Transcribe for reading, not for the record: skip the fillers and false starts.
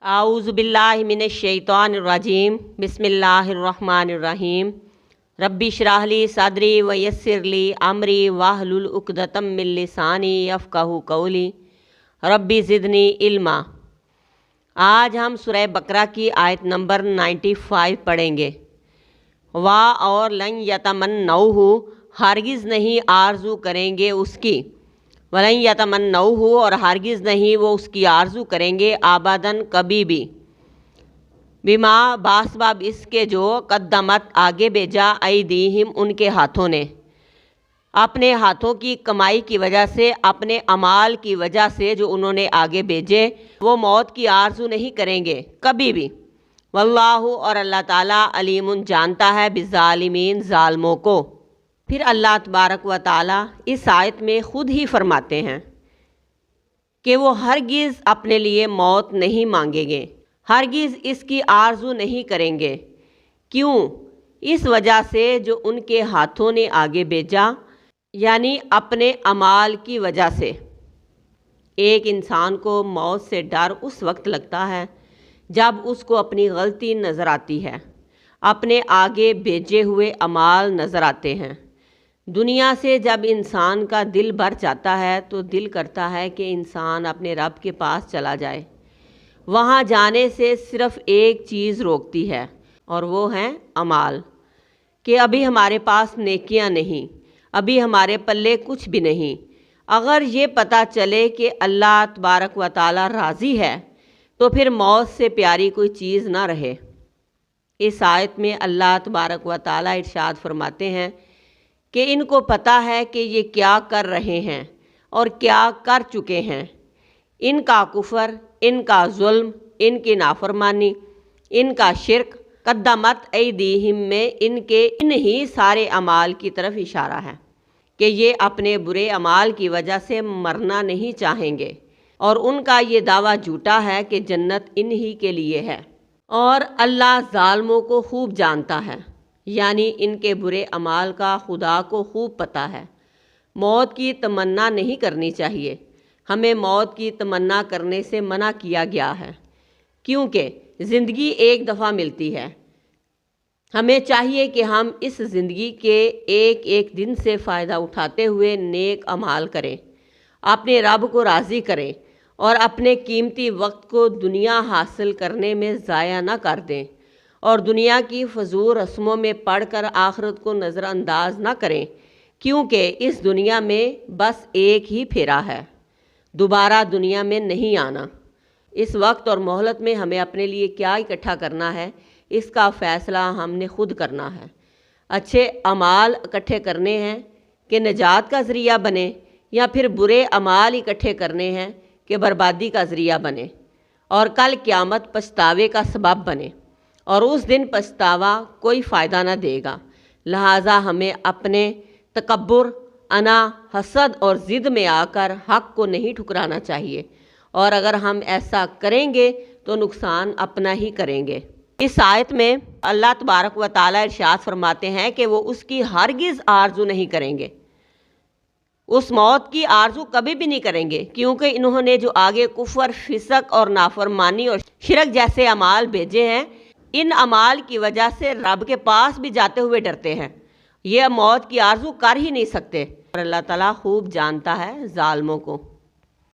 आऊज़ु बिल्लाहि मिनश शैतानिर रजीम बिस्मिल्लाहिर रहमानिर रहीम रब्बि श्रह ली सदरी व यस्सिर ली अमरी वाहलुल उक़दतम मिन लिसानी यफ़क़हू क़ौली रब्बि ज़िदनी इल्मा। आज हम सूरह बकरा की आयत नंबर 95 पढ़ेंगे। वाह और लन यतमन्नौहु, हरगिज़ नहीं आरज़ू करेंगे उसकी, वलन यतमन्नौहु और हरगिज़ नहीं वो उसकी आरज़ू करेंगे, आबादन कभी भी, बिमा बासबाब इसके जो कद्दमत आगे भेजा ऐदीहिम उनके हाथों ने, अपने हाथों की कमाई की वजह से, अपने अमाल की वजह से जो उन्होंने आगे भेजे, वो मौत की आरज़ू नहीं करेंगे कभी भी। वल्लाहु और अल्लाह ताला अलीमुन जानता है बिज़ालिमीन ज़ालिमों को। फिर अल्लाह तबारक व ताला इस आयत में ख़ुद ही फरमाते हैं कि वो हरगिज़ अपने लिए मौत नहीं मांगेंगे, हरगिज़ इसकी आरज़ू नहीं करेंगे। क्यों? इस वजह से जो उनके हाथों ने आगे भेजा, यानी अपने अमाल की वजह से। एक इंसान को मौत से डर उस वक्त लगता है जब उसको अपनी गलती नज़र आती है, अपने आगे भेजे हुए अमाल नज़र आते हैं। दुनिया से जब इंसान का दिल भर जाता है तो दिल करता है कि इंसान अपने रब के पास चला जाए। वहाँ जाने से सिर्फ़ एक चीज़ रोकती है और वो हैं अमाल, कि अभी हमारे पास नेकियां नहीं, अभी हमारे पल्ले कुछ भी नहीं। अगर ये पता चले कि अल्लाह तबारक व ताला राज़ी है तो फिर मौत से प्यारी कोई चीज़ ना रहे। इस आयत में अल्लाह तबारक व ताला इरशाद फरमाते हैं कि इनको पता है कि ये क्या कर रहे हैं और क्या कर चुके हैं। इनका कुफर, इनका जुल्म, इनकी नाफरमानी, इनका शिरक, कद्दमत ऐदीहिम में इनके इन ही सारे अमाल की तरफ इशारा है कि ये अपने बुरे अमाल की वजह से मरना नहीं चाहेंगे और उनका ये दावा झूठा है कि जन्नत इन्हीं के लिए है। और अल्लाह ज़ालिमों को खूब जानता है, यानी इनके बुरे अमाल का खुदा को खूब पता है। मौत की तमन्ना नहीं करनी चाहिए, हमें मौत की तमन्ना करने से मना किया गया है, क्योंकि ज़िंदगी एक दफ़ा मिलती है। हमें चाहिए कि हम इस ज़िंदगी के एक एक दिन से फ़ायदा उठाते हुए नेक अमाल करें, अपने रब को राज़ी करें और अपने कीमती वक्त को दुनिया हासिल करने में ज़ाया ना कर दें और दुनिया की फजूल रस्मों में पढ़कर आखिरत को नज़रअंदाज ना करें, क्योंकि इस दुनिया में बस एक ही फेरा है, दोबारा दुनिया में नहीं आना। इस वक्त और मोहलत में हमें अपने लिए क्या इकट्ठा करना है, इसका फ़ैसला हमने खुद करना है। अच्छे अमाल इकट्ठे करने हैं कि नजात का ज़रिया बने, या फिर बुरे अमाल इकट्ठे करने हैं कि बर्बादी का ज़रिया बने और कल क़यामत पछतावे का सबब बने, और उस दिन पछतावा कोई फ़ायदा ना देगा। लिहाजा हमें अपने तकब्बुर, अना, हसद और ज़िद में आकर हक़ को नहीं ठुकराना चाहिए, और अगर हम ऐसा करेंगे तो नुकसान अपना ही करेंगे। इस आयत में अल्लाह तबारक व ताला इरशाद फरमाते हैं कि वो उसकी हरगिज़ आरज़ू नहीं करेंगे, उस मौत की आरज़ू कभी भी नहीं करेंगे, क्योंकि इन्होंने जो आगे कुफर, फिसक और नाफरमानी और शिरक जैसे अमाल भेजे हैं, इन अमाल की वजह से रब के पास भी जाते हुए डरते हैं। ये मौत की आरज़ू कर ही नहीं सकते, और अल्लाह ताला खूब जानता है ज़ालिमों को।